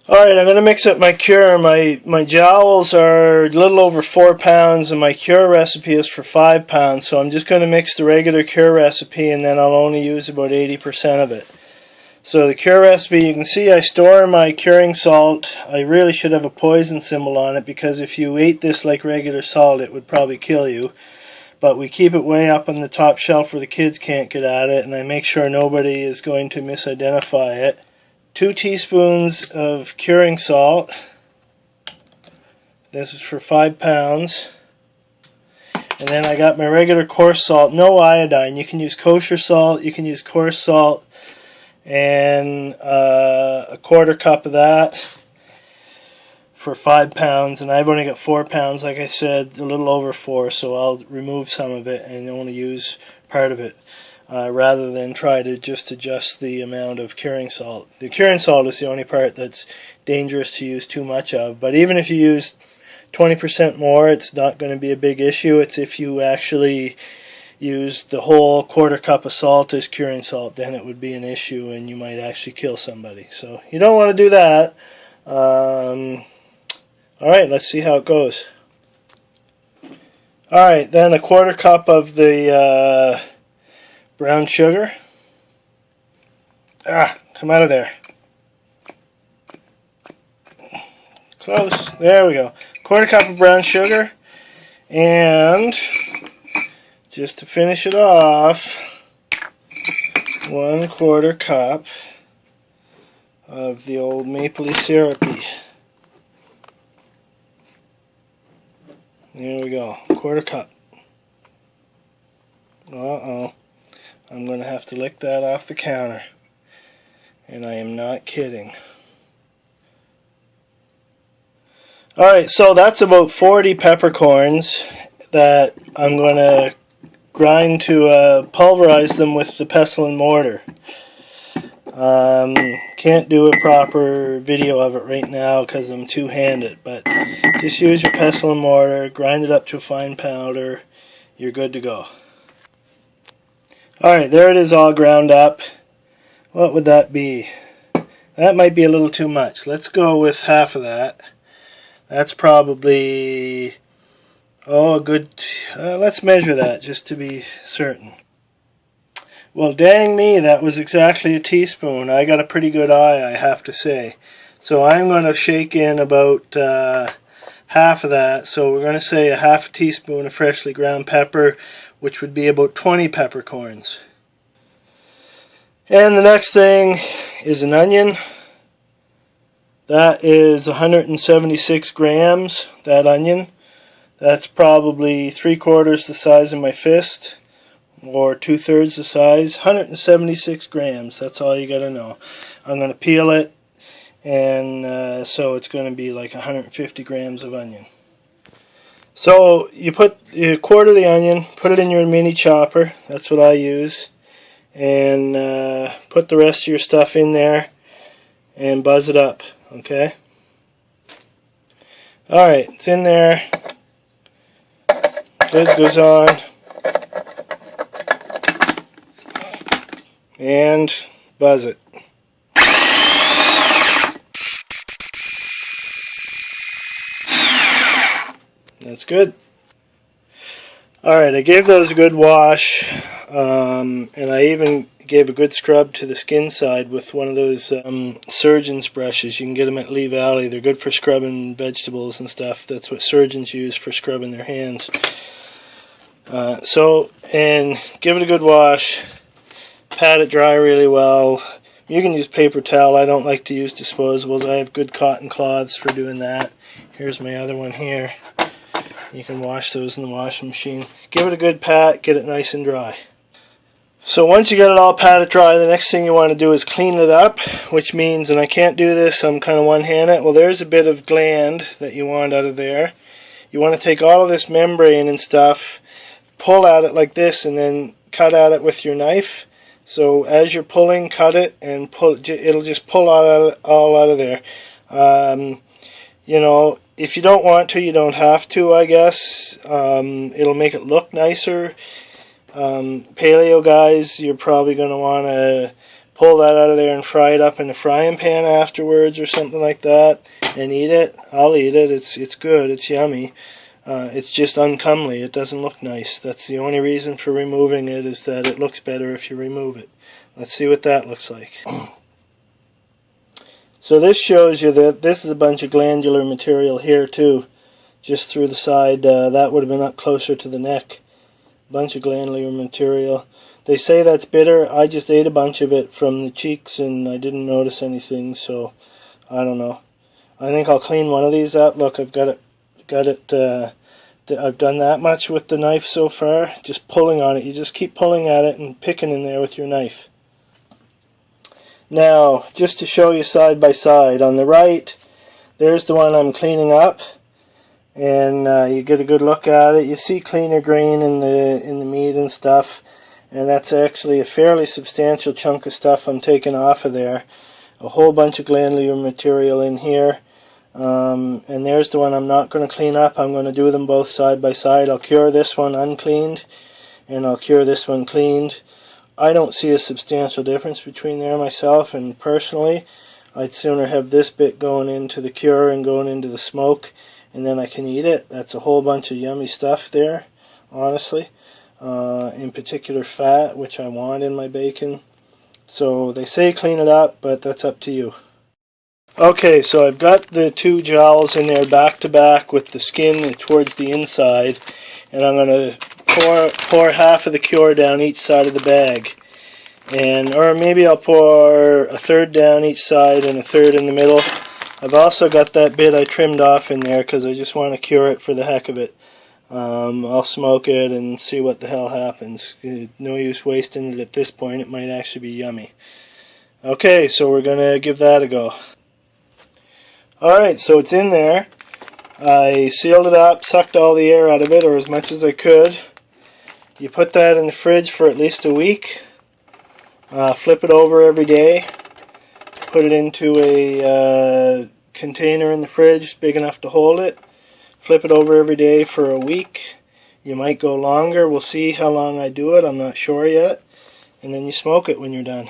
Alright, I'm going to mix up my cure. My jowls are a little over 4 pounds and my cure recipe is for 5 pounds. So I'm just going to mix the regular cure recipe and then I'll only use about 80% of it. So the cure recipe, you can see I store my curing salt. I really should have a poison symbol on it because if you ate this like regular salt it would probably kill you. But we keep it way up on the top shelf where the kids can't get at it, and I make sure nobody is going to misidentify it. 2 teaspoons of curing salt. This is for 5 pounds. And then I got my regular coarse salt, no iodine. You can use kosher salt, you can use coarse salt, and a quarter cup of that for 5 pounds. And I've only got 4 pounds, like I said, a little over 4, so I'll remove some of it and only use part of it. Rather than try to just adjust the amount of curing salt. The curing salt is the only part that's dangerous to use too much of, but even if you use 20% more, it's not going to be a big issue. It's if you actually use the whole quarter cup of salt as curing salt, then it would be an issue and you might actually kill somebody. So you don't want to do that. Alright, let's see how it goes. Alright, then a quarter cup of the brown sugar. Come out of there. Close. There we go. Quarter cup of brown sugar. And just to finish it off, 1/4 cup of the old mapley syrupy. There we go. 1/4 cup. Uh-oh. I'm going to have to lick that off the counter. And I am not kidding. Alright, so that's about 40 peppercorns that I'm going to grind to pulverize them with the pestle and mortar. Can't do a proper video of it right now because I'm two-handed, but just use your pestle and mortar, grind it up to a fine powder, you're good to go. Alright, there it is all ground up. What would that be? That might be a little too much. Let's go with half of that. That's probably, a good, let's measure that just to be certain. Well, dang me, that was exactly a teaspoon. I got a pretty good eye, I have to say. So I'm going to shake in about half of that. So we're going to say a half teaspoon of freshly ground pepper, which would be about 20 peppercorns. And the next thing is an onion. That is 176 grams, that onion. That's probably 3/4 the size of my fist, or 2/3 the size. 176 grams, that's all you got to know. I'm going to peel it, and so it's going to be like 150 grams of onion. So you quarter the onion, put it in your mini chopper, that's what I use, and put the rest of your stuff in there and buzz it up, okay? Alright, it's in there, lid goes on, and buzz it. That's good. Alright, I gave those a good wash, and I even gave a good scrub to the skin side with one of those surgeon's brushes. You can get them at Lee Valley. They're good for scrubbing vegetables and stuff. That's what surgeons use for scrubbing their hands. And give it a good wash. Pat it dry really well. You can use paper towel. I don't like to use disposables. I have good cotton cloths for doing that. Here's my other one here. You can wash those in the washing machine. Give it a good pat, get it nice and dry. So once you get it all patted dry, the next thing you want to do is clean it up, which means, and I can't do this, I'm kind of one-handed, well there's a bit of gland that you want out of there. You want to take all of this membrane and stuff, pull at it like this, and then cut at it with your knife. So as you're pulling, cut it, and it'll just pull all out of there. You know, if you don't want to, you don't have to, I guess. It'll make it look nicer. Paleo guys, you're probably going to want to pull that out of there and fry it up in a frying pan afterwards or something like that and eat it, I'll eat it. It's good. It's yummy. It's just uncomely. It doesn't look nice. That's the only reason for removing it, is that it looks better if you remove it. Let's see what that looks like. So this shows you that this is a bunch of glandular material here too, just through the side. That would have been up closer to the neck. Bunch of glandular material. They say that's bitter. I just ate a bunch of it from the cheeks and I didn't notice anything, so I don't know. I think I'll clean one of these up. Look, I've got it. I've done that much with the knife so far. Just pulling on it. You just keep pulling at it and picking in there with your knife. Now, just to show you side by side, on the right, there's the one I'm cleaning up, and you get a good look at it. You see cleaner grain in the meat and stuff, and that's actually a fairly substantial chunk of stuff I'm taking off of there. A whole bunch of glandular material in here. And there's the one I'm not going to clean up. I'm going to do them both side by side. I'll cure this one uncleaned, and I'll cure this one cleaned. I don't see a substantial difference between there myself, and personally I'd sooner have this bit going into the cure and going into the smoke, and then I can eat it. That's a whole bunch of yummy stuff there, honestly. In particular fat, which I want in my bacon. So they say clean it up, but that's up to you. Okay, so I've got the two jowls in there back to back with the skin towards the inside, and I'm going to pour half of the cure down each side of the bag, or maybe I'll pour a third down each side and a third in the middle. I've also got that bit I trimmed off in there because I just want to cure it for the heck of it. I'll smoke it and see what the hell happens. No use wasting it at this point. It might actually be yummy. Okay, so we're going to give that a go. Alright, so it's in there. I sealed it up, sucked all the air out of it, or as much as I could. You put that in the fridge for at least a week. Flip it over every day. Put it into a container in the fridge big enough to hold it. Flip it over every day for a week. You might go longer. We'll see how long I do it. I'm not sure yet. And then you smoke it when you're done.